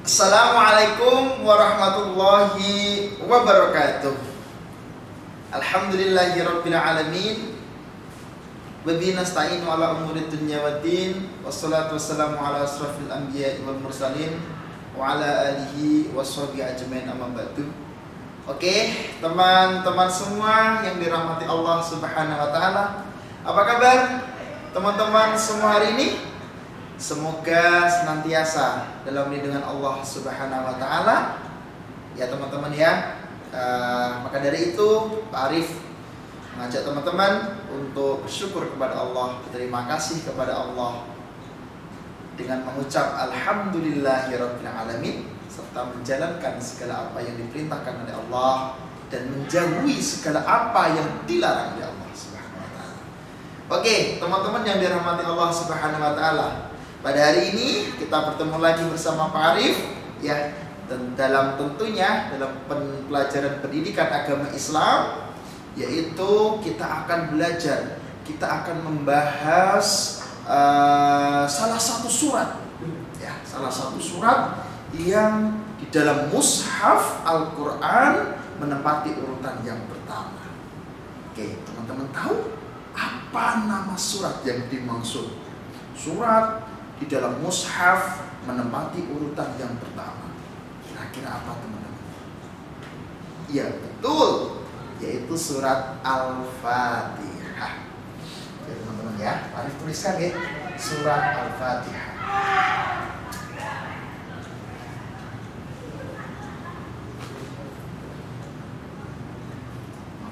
Assalamualaikum warahmatullahi wabarakatuh. Alhamdulillahirabbil alamin. Wa bihi nasta'inu ala umuri dunya waddin. Wassalatu wassalamu ala asrofil anbiya'i wal mursalin wa ala alihi washabihi ajmain, amma ba'du. Oke, teman-teman semua yang dirahmati Allah Subhanahu wa taala. Apa kabar teman-teman semua hari ini? Semoga senantiasa dalam lindungan Allah Subhanahu wa taala ya teman-teman ya. Maka dari itu Pak Arif mengajak teman-teman untuk bersyukur kepada Allah, berterima kasih kepada Allah dengan mengucap alhamdulillahirabbil alamin, serta menjalankan segala apa yang diperintahkan oleh Allah dan menjauhi segala apa yang dilarang oleh Allah Subhanahu wa taala. Oke, teman-teman yang dirahmati Allah Subhanahu wa taala. Pada hari ini kita bertemu lagi bersama Pak Arif ya, dan tentunya dalam pelajaran pendidikan agama Islam, yaitu kita akan belajar, kita akan membahas salah satu surat ya, salah satu surat yang di dalam mushaf Al-Qur'an menempati urutan yang pertama. Oke, teman-teman tahu apa nama surat yang dimaksud? Surat di dalam mushaf menempati urutan yang pertama. Kira-kira apa teman-teman? Ya betul, yaitu surat Al-Fatihah. Ya teman-teman ya, mari tuliskan ya, surat Al-Fatihah.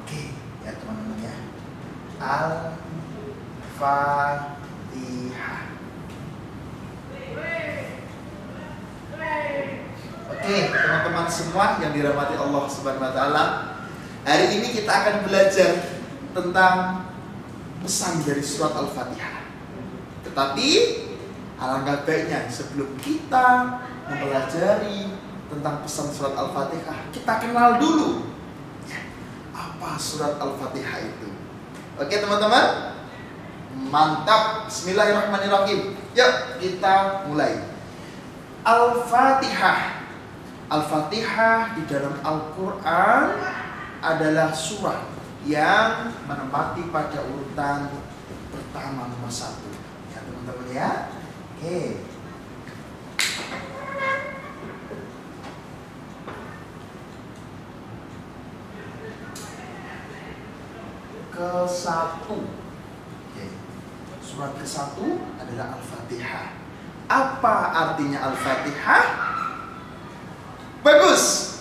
Oke, ya teman-teman ya, Al-Fatihah. Oke, teman-teman semua yang dirahmati Allah Subhanahu wa taala, hari ini kita akan belajar tentang pesan dari surat Al-Fatihah. Tetapi alangkah baiknya sebelum kita mempelajari tentang pesan surat Al-Fatihah, kita kenal dulu apa surat Al-Fatihah itu. Oke, teman-teman? Mantap. Bismillahirrahmanirrahim. Yuk, kita mulai. Al-Fatihah. Al-Fatihah di dalam Al-Quran adalah surah yang menempati pada urutan pertama nomor 1. Ya teman-teman ya. Oke. Ke-1. Oke. Surat ke-1 adalah Al-Fatihah. Apa artinya Al-Fatihah? Bagus.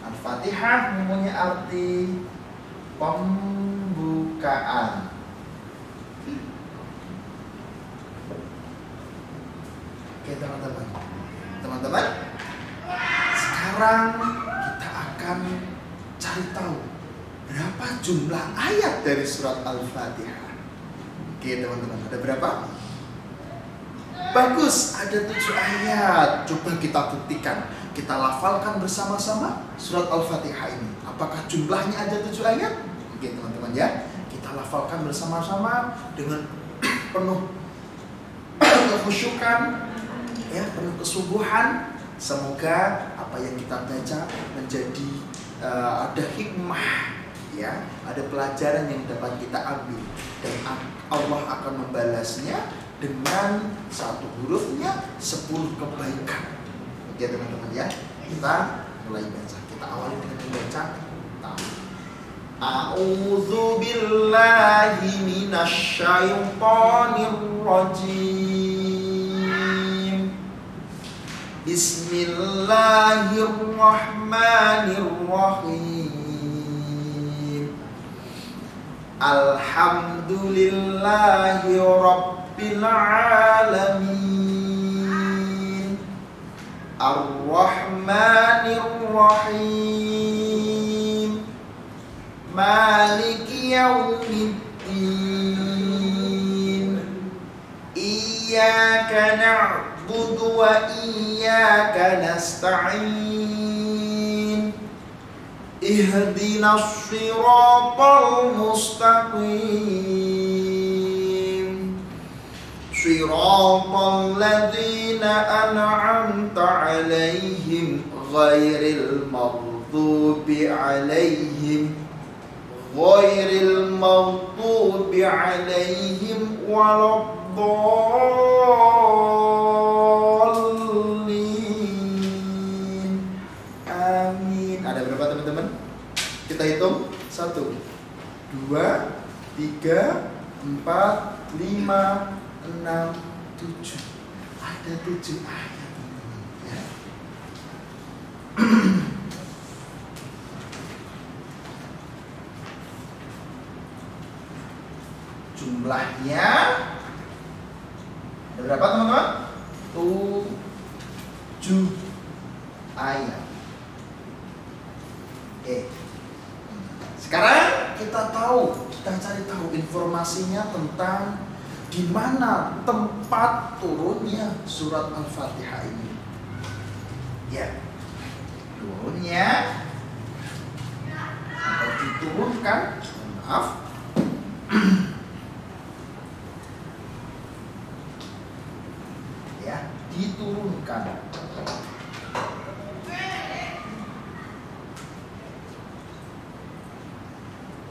Al-Fatihah mempunyai arti pembukaan. Oke teman-teman. Teman-teman, sekarang kita akan cari tahu berapa jumlah ayat dari surat Al-Fatihah. Oke teman-teman, ada berapa? Bagus, ada 7 ayat. Coba kita buktikan, kita lafalkan bersama-sama surat Al-Fatihah ini. Apakah jumlahnya ada 7 ayat? Oke teman-teman ya, kita lafalkan bersama-sama dengan penuh kekhusyukan ya, penuh kesungguhan. Semoga apa yang kita baca menjadi ada hikmah ya, ada pelajaran yang dapat kita ambil, dan Allah akan membalasnya dengan 1 hurufnya 10 kebaikan. Oke teman-teman ya, kita mulai baca. Kita awali dengan membaca. A'udzu billahi minasyaitonir rajim. Bismillahirrahmanirrahim. Alhamdulillahi rabbil alamin. Ar-Rahmanir Rahim. Maliki yaumiddin. Iyyaka na'budu wa iyyaka nasta'in. Ihdinas siratal mustaqim. Shiratal ladzina an'amta 'alaihim ghairil maghdubi 'alaihim waladdallin. Amin. Ada berapa teman-teman? Kita hitung 1, 2, 3, 4, 5, 6, 7. Ada 7 ayat ya. Jumlahnya ada berapa teman-teman? 7 ayat. Oke. Sekarang kita cari tahu informasinya tentang di mana tempat turunnya surat Al-Fatihah ini. Ya. Turunnya atau diturunkan, maaf. Ya, diturunkan.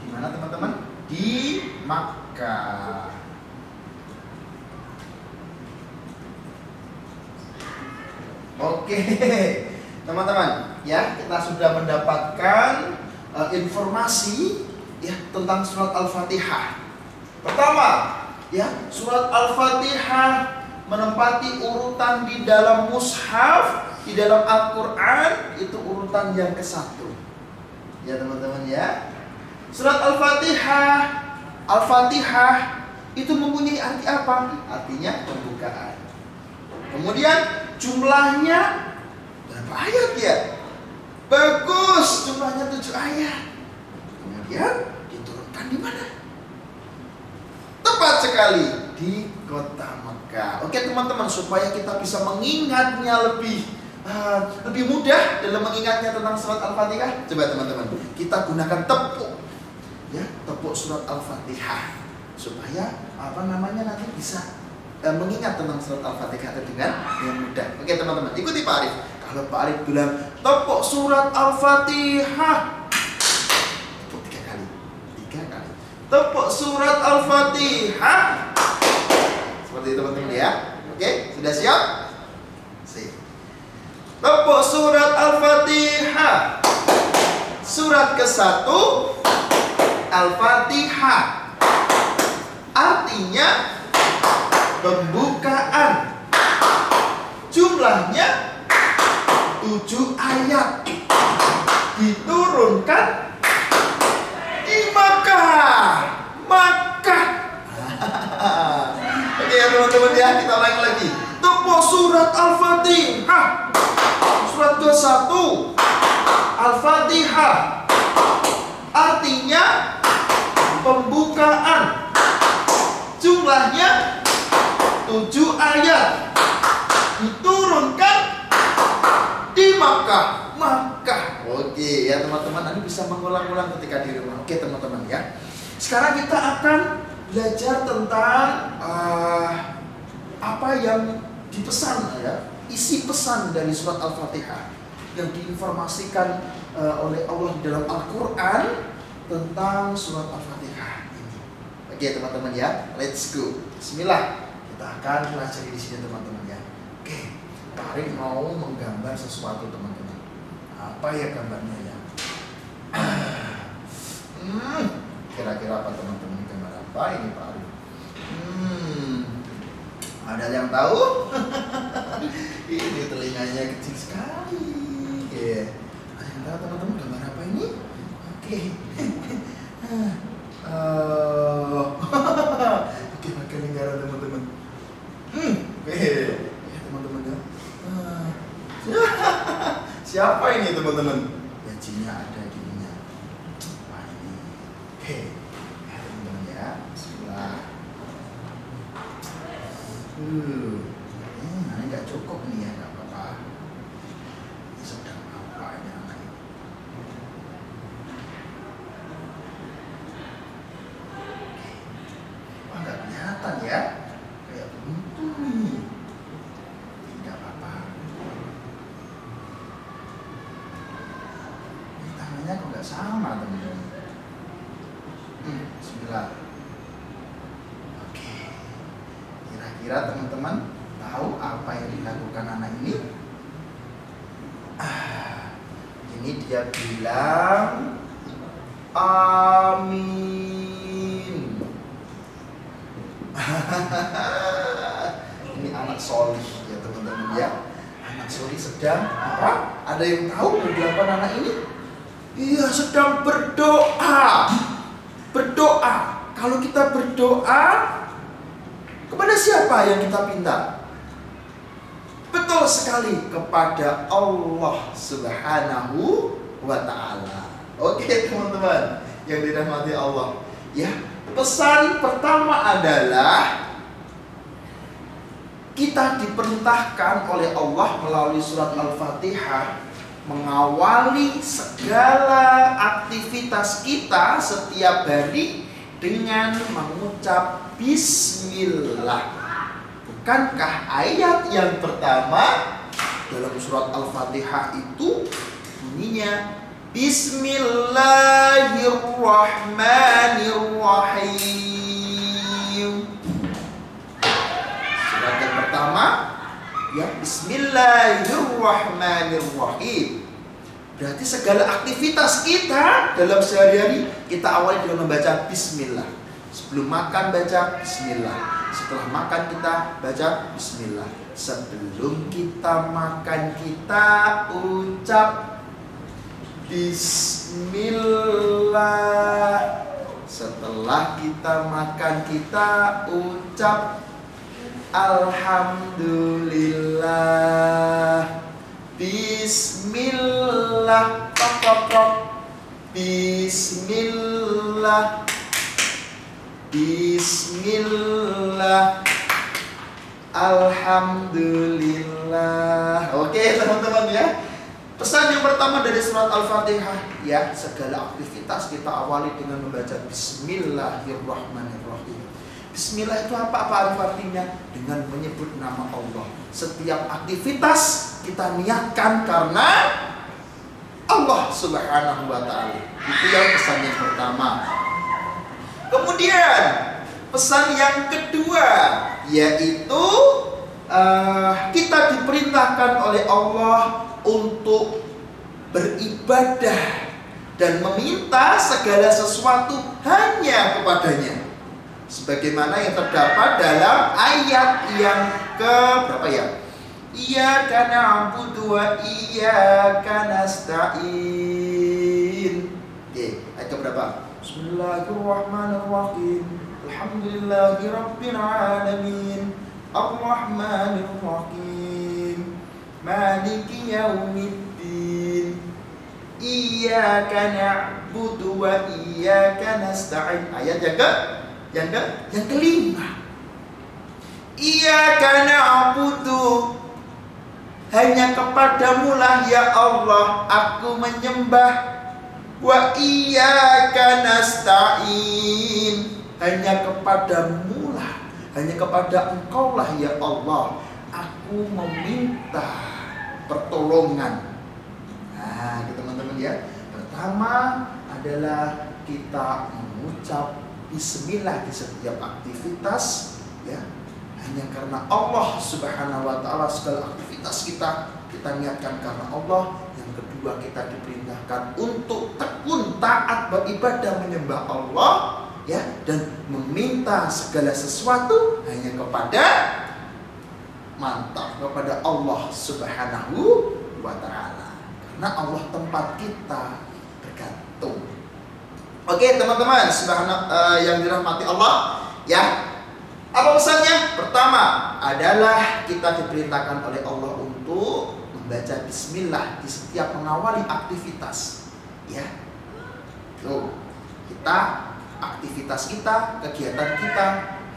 Di mana teman-teman? Di Makkah. Oke, teman-teman, ya kita sudah mendapatkan informasi ya tentang surat Al-Fatihah. Pertama, ya surat Al-Fatihah menempati urutan di dalam mushaf, di dalam Al-Quran itu urutan yang ke-1. Ya teman-teman ya. Surat Al-Fatihah itu mempunyai arti apa? Artinya pembukaan. Kemudian jumlahnya berapa ayat ya? Bagus, jumlahnya 7 ayat. Kemudian diturunkan di mana? Tepat sekali di kota Mekah. Oke teman-teman, supaya kita bisa mengingatnya lebih mudah dalam mengingatnya tentang surat Al-Fatihah, coba teman-teman kita gunakan tepuk, ya tepuk surat Al-Fatihah supaya nanti bisa mengingat tentang surat Al-Fatihah dengan mudah. Oke teman-teman, ikuti Pak Arif. Kalau Pak Arif bilang tepuk surat Al-Fatihah, tepuk 3 kali. Tepuk surat Al-Fatihah. Seperti itu teman-teman ya. Oke, sudah siap? Sip. Tepuk surat Al-Fatihah. Surat ke-1 Al-Fatihah. Artinya pembukaan. Jumlahnya 7 ayat. Diturunkan di Makkah. Oke ya teman-teman ya, kita ulangi lagi. Tepuk surat Al-Fatihah. Surat ke-1 Al-Fatihah. Artinya pembukaan. Jumlahnya 7 ayat. Diturunkan di Makkah. Oke ya teman-teman, Anda bisa mengulang-ulang ketika di rumah. Oke teman-teman ya. Sekarang kita akan belajar tentang apa yang dipesan ya, isi pesan dari surat Al-Fatihah yang diinformasikan oleh Allah di dalam Al-Quran tentang surat Al-Fatihah ini. Oke teman-teman ya, let's go. Bismillah. Kita akan belajar di sini teman-teman ya. Oke, Pak Arif mau menggambar sesuatu teman-teman. Apa ya gambarnya ya? Kira-kira apa teman-teman, gambar apa ini Pak Arif? Ada yang tahu? Ini telinganya kecil sekali. Oke. Ada yang tahu teman-teman gambar apa ini? Oke. Oke, pakai lingkaran teman-teman. Oke. Ya teman-teman ya. Siapa ini teman-teman? Ya jinnya ada dirinya. Wah ini. Oke. Ya teman-teman ya. Bismillah. Ini nggak cukup nih ya, nggak apa-apa. Ini sedang apa ini anak ini? Wah nggak kelihatan ya. Kayak Kira-kira teman-teman tahu apa yang dilakukan anak ini? Ini dia bilang amin. Ini anak solih ya teman-teman ya. Anak solih sedang apa? Ada yang tahu yang dilakukan anak ini? Iya, sedang berdoa. Berdoa. Kalau kita berdoa, kepada siapa yang kita minta? Betul sekali, kepada Allah Subhanahu wa ta'ala. Oke teman-teman yang dirahmati Allah. Ya, pesan pertama adalah kita diperintahkan oleh Allah melalui surat Al-Fatihah mengawali segala aktivitas kita setiap hari dengan mengucap Bismillah. Bukankah ayat yang pertama dalam surat Al-Fatihah itu bunyinya Bismillahirrahmanirrahim. Surat yang pertama ya Bismillahirrahmanirrahim. Berarti segala aktivitas kita dalam sehari-hari kita awali dengan membaca Bismillah. Sebelum makan baca Bismillah. Setelah makan kita baca Bismillah. Sebelum kita makan kita ucap Bismillah. Setelah kita makan kita ucap Alhamdulillah. Bismillah. Bismillah. Bismillah. Alhamdulillah. Oke teman-teman ya. Pesan yang pertama dari surat Al-Fatihah ya, segala aktivitas kita awali dengan membaca Bismillahirrahmanirrahim. Bismillah itu apa artinya? Dengan menyebut nama Allah. Setiap aktivitas kita niatkan karena Allah Subhanahu wa ta'ala. Itu yang pesan yang pertama. Kemudian pesan yang kedua yaitu kita diperintahkan oleh Allah untuk beribadah dan meminta segala sesuatu hanya kepadanya. Sebagaimana yang terdapat dalam ayat yang ke berapa ya? Iyyaka na'budu wa iyyaka nasta'in. Ayat ke berapa? Bismillahirrahmanirrahim. Alhamdulillahirabbil alamin. Arrahmanirrahim. Maliki yaumiddin. Iyyaka na'budu wa iyyaka nasta'in. Ayat yang kelima. Iyyaka na'budu, hanya kepadamu lah ya Allah aku menyembah. Wa iyyaka nasta'in, hanya kepadamu lah, hanya kepada engkau lah ya Allah aku meminta pertolongan. Nah, teman-teman ya. Pertama adalah kita mengucap Bismillah di setiap aktivitas ya. Hanya karena Allah Subhanahu wa ta'ala segala aktivitas kita niatkan karena Allah. Yang kedua, kita diperintahkan untuk tekun taat beribadah menyembah Allah ya, dan meminta segala sesuatu hanya kepada kepada Allah Subhanahu wa ta'ala. Karena Allah tempat kita bergantung. Oke teman-teman yang dirahmati Allah ya. Apa pesannya? Pertama adalah kita diperintahkan oleh Allah untuk membaca Bismillah di setiap mengawali aktivitas ya. Tuh, aktivitas kita, kegiatan kita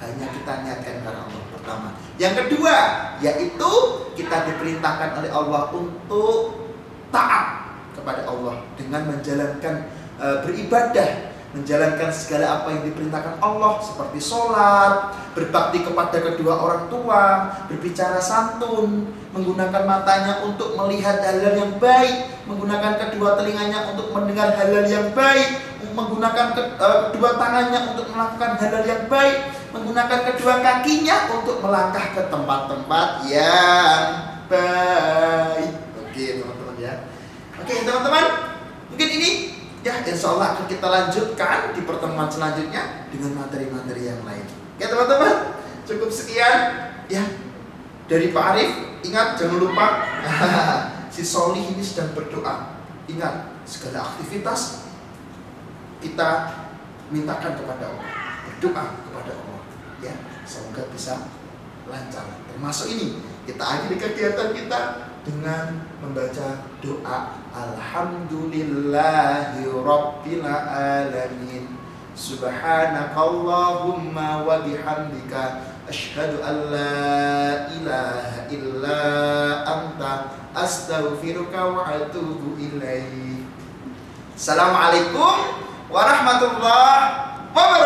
hanya kita niatkan karena Allah pertama. Yang kedua yaitu kita diperintahkan oleh Allah untuk taat kepada Allah dengan menjalankan beribadah, menjalankan segala apa yang diperintahkan Allah seperti sholat, berbakti kepada kedua orang tua, berbicara santun, menggunakan matanya untuk melihat hal-hal yang baik, menggunakan kedua telinganya untuk mendengar hal-hal yang baik, menggunakan kedua tangannya untuk melakukan hal-hal yang baik, menggunakan kedua kakinya untuk melangkah ke tempat-tempat yang baik. Oke teman-teman ya. Oke teman-teman, mungkin ini ya insya Allah akan kita lanjutkan di pertemuan selanjutnya dengan materi-materi yang lain. Oke teman-teman, cukup sekian ya dari Pak Arif. Ingat jangan lupa si Solih ini sedang berdoa. Ingat segala aktivitas kita mintakan kepada Allah, berdoa kepada Allah ya, semoga bisa lancar. Termasuk ini kita akhiri kegiatan kita dengan membaca doa Alhamdulillahi Rabbil Alamin, Subhanakallahumma wa bihamdika asyhadu an la ilaha illa anta astaghfiruka wa atubu ilaik. Assalamualaikum warahmatullahi wabarakatuh.